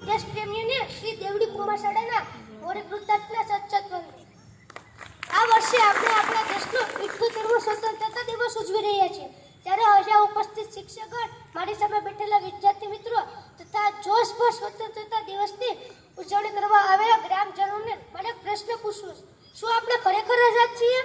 દેશપ્રેમીઓને શ્રી દેવડી કુમાર શાળાના મોરે કૃતજ્ઞતા સત્સંગ. આ વર્ષે આપણે આપણા દેશનો 78મો સ્વતંત્રતા દિવસ ઉજવી રહ્યા છીએ. ત્યારે અહીંયા ઉપસ્થિત શિક્ષકગણ, મારી સામે બેઠેલા વિદ્યાર્થી મિત્રો તથા જોશભેર સ્વતંત્રતા દિવસની ઉજવણી કરવા આવેલા ગ્રામજનોને મને પ્રશ્ન પૂછવો છે. શું આપણે ખરેખર આઝાદ છીએ?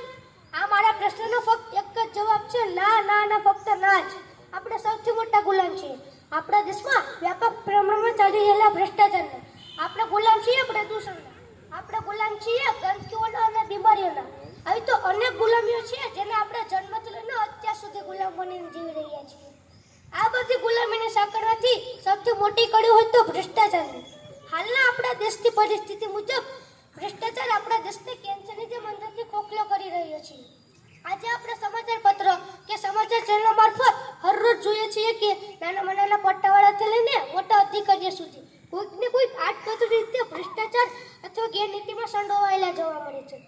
આ મારા પ્રશ્નનો ફક્ત એક જ જવાબ છે, ના ના ના, ફક્ત ના જ. આપણે સૌથી મોટા ગુલામ છીએ આપણા દેશમાં વ્યાપક પ્રમાણમાં ચાલી રહેલા ભ્રષ્ટાચારના. આપણે ગુલામ છીએ પ્રદૂષણના, આપણે ગુલામ છીએ ગંદકીઓના અને બીમારીઓના. આવી તો અનેક ગુલામીઓ છે જેને આપણે જન્મથી લઈને અત્યાર સુધી ગુલામ બનીને જીવી રહ્યા છીએ. આ બધી ગુલામીને સાંકળવાથી સૌથી મોટી કડી હોય તો ભ્રષ્ટાચારની. હાલના આપણા દેશની પરિસ્થિતિ મુજબ ભ્રષ્ટાચાર આપણા દેશને કેન્સરની જેમ અંદરથી ખોખલો કરી રહ્યો છે. આજે આપણે સમાચાર પત્ર કે સમાચાર ચેનલો મારફત હરરોજ જોઈએ છીએ કે નાના પટ્ટાવાળાથી લઈને મોટા અધિકારીઓ સુધી કોઈકને કોઈક આડકતરી રીતે ભ્રષ્ટાચાર અથવા ગેરનીતિમાં સંડોવાયેલા જોવા મળે છે.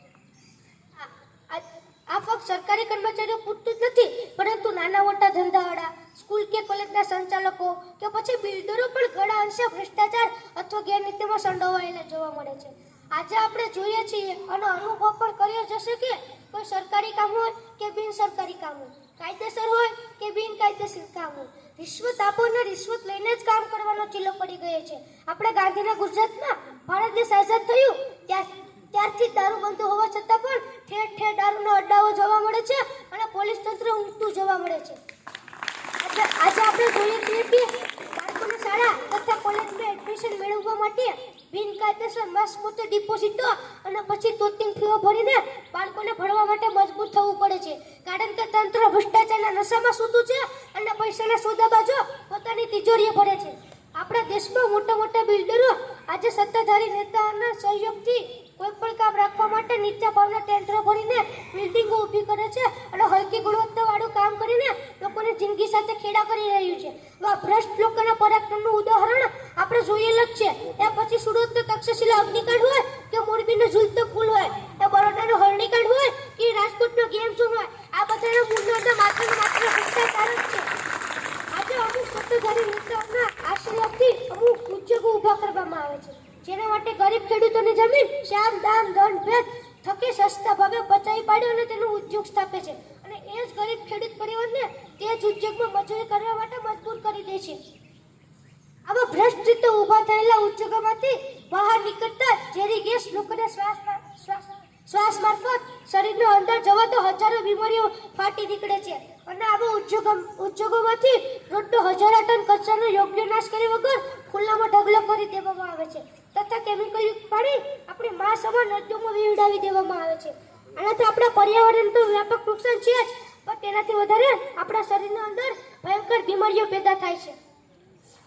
આ ફક્ત સરકારી કર્મચારીઓ પૂરતું જ નથી, પરંતુ નાના મોટા ધંધાવાળા, સ્કૂલ કે કોલેજના સંચાલકો કે પછી બિલ્ડરો પણ ઘણા અંશે ભ્રષ્ટાચાર અથવા ગેરનીતિમાં સંડોવાયેલા જોવા મળે છે. આજે આપણે જોઈએ છીએ અને અનુભવ પણ કર્યો જશે કે કોઈ સરકારી કામ હોય કે બિનસરકારી કામ હોય, કાયદેસર હોય કે બિનકાયદેસર કામ હોય, રિશ્વત આપો અને રિશ્વત લઈને જ કામ કરવાનો ચીલો પડી ગયો છે. આપણે ગાંધીના ગુજરાતમાં ભારત દેશ આઝાદ થયું ત્યારથી દારૂ બંધ હોવા છતાં પણ ઠેર ઠેર દારૂનો અડ્ડાઓ જોવા મળે છે અને પોલીસ તંત્ર ઊંઘતું જોવા મળે છે. આજે આપણે જોઈએ છીએ કે બાળકોને શાળા તથા કોલેજમાં એડમિશન મેળવવા માટે બિનકાયદેસર મસ્ત મોટી ડિપોઝિટો અને પછી તોતિંગ ફીઓ ભરીને બાળકોને ભણવા માટે મજબૂર થવું પડે છે. કારણ કે તંત્ર ભ્રષ્ટાચારના નશામાં સૂતું છે અને પૈસાના સોદાબાજો પોતાની તિજોરીએ ભરે છે. આપણા દેશમાં મોટા મોટા બિલ્ડરો આજે સત્તાધારી નેતાઓના સહયોગથી કોઈ પણ કામ રાખવા માટે નીચા ભાવના ટેન્ડરો ભરીને બિલ્ડિંગો ઊભી કરે છે અને હલકી ગુણવત્તાવાળું કામ કરીને લોકોની જિંદગી સાથે ખેડા કરી રહ્યું છે. આ ભ્રષ્ટ લોકોના પરાક્રમનું ઉદાહરણ આપણે જોયેલ જ છે. એ પછી સુરતનો તક્ષશિલા અગ્નિકાંડ હોય કે મોરબીનો ઝૂલતો પુલ હોય, એ બરોડાનો હરણીકાંડ હોય કે રાજકોટનો ગેમ ઝોન હોય, આ બધાનો મૂળનો માત્ર ભ્રષ્ટાચાર જ છે. આજે અમુક સત્તાધારી નેતાઓના આશ્રયથી અમુક ઉદ્યોગો ઊભા કરવામાં આવે છે, જેના માટે ગરીબ ખેડૂતોની જમીન શ્યામ દામ દંડ ભેદ થકી સસ્તા ભાવે બચાવી પાડે અને તેનો ઉદ્યોગ સ્થાપે છે. અને એ જ ગરીબ ખેડૂત પરિવારને તે જ ઉદ્યોગમાં મજૂરી કરવા માટે મજબૂર કરી દે છે. આવા ભ્રષ્ટ રીતે ઊભા થયેલા ઉદ્યોગોમાંથી બહાર નીકળતા ઝેરી ગેસ લોકોને શ્વાસ મારફત શરીરની અંદર જવા તો હજારો બીમારીઓ ફાટી નીકળે છે. અને આવા ઉદ્યોગોમાંથી રોજનો હજારો ટન કચરાનો યોગ્ય નાશ કર્યા વગર ખુલ્લામાં ઢગલો કરી દેવામાં આવે છે તથા કેમિકલયુક્ત પાણી આપણી મા સમાન નદીઓમાં વીવડાવી દેવામાં આવે છે. આનાથી આપણા પર્યાવરણ તો વ્યાપક નુકસાન છે જ, પણ તેનાથી વધારે આપણા શરીરના અંદર ભયંકર બીમારીઓ પેદા થાય છે.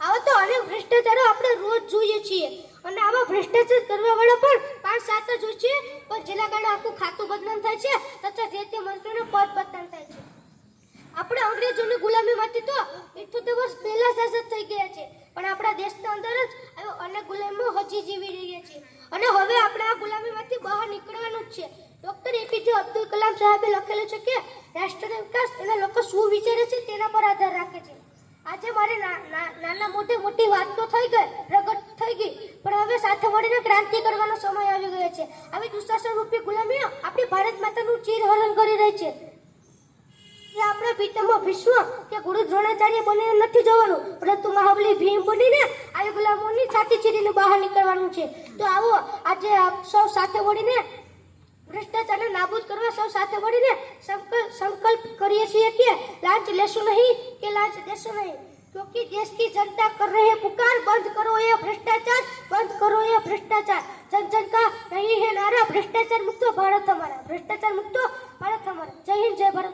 આવા તો અનેક ભ્રષ્ટાચારો આપણે રોજ જોઈએ છીએ અને આવા ભ્રષ્ટાચાર કરવાવાળા પણ 5-7 જ હોય છે, પણ જેના કારણે આખું ખાતું બદનામ થાય છે તથા જે તે મંત્રીનો પદ બદનામ થાય છે. આપણે અંગ્રેજોની ગુલામીમાંથી તો 78 વર્ષ પહેલા જ આઝાદ થઈ ગયા છે, પણ આપણા દેશના અંદર જ આવો અનેક ગુલામીઓ હજી જીવી રહ્યા છે અને હવે આપણે આ ગુલામીમાંથી બહાર નીકળવાનું જ છે. ડોક્ટર એપીજે અબ્દુલ કલામ સાહેબે લખેલું છે કે રાષ્ટ્રનો વિકાસ એના લોકો શું વિચારે છે તેના પર આધાર રાખે છે. આજે મારે નાના મોટી વાત તો થઈ ગઈ, પ્રગટ થઈ ગઈ, પણ હવે સાથે મળીને ક્રાંતિ કરવાનો સમય આવી ગયો છે. આવી દુશાસન રૂપી ગુલામીઓ આપણી ભારત માતાનું ચીરહરણ કરી રહી છે. આપણે પિતામહ ભીષ્મ કે ગુરુ દ્રોણાચાર્ય બનીને નથી જવાનું, પરંતુ મહાબલી ભીમ બનીને આ ગુલામોની છાતી ચીરીને બહાર નીકળવાનું છે. તો આવો આજે સૌ સાથે મળીને ભ્રષ્ટાચારને નાબૂદ કરવા સૌ સાથે મળીને સંકલ્પ કરીએ છીએ કે લાંચ લેશું નહીં કે લાંચ દેશું નહીં, क्योंकि देश की जनता कर रहे पुकार, बंद करो ये भ्रष्टाचार, बंद करो ये भ्रष्टाचार. जन जन का यही है नारा, भ्रष्टाचार मुक्त भारत हमारा, भ्रष्टाचार मुक्त भारत हमारा. जय हिंद, जय भारत.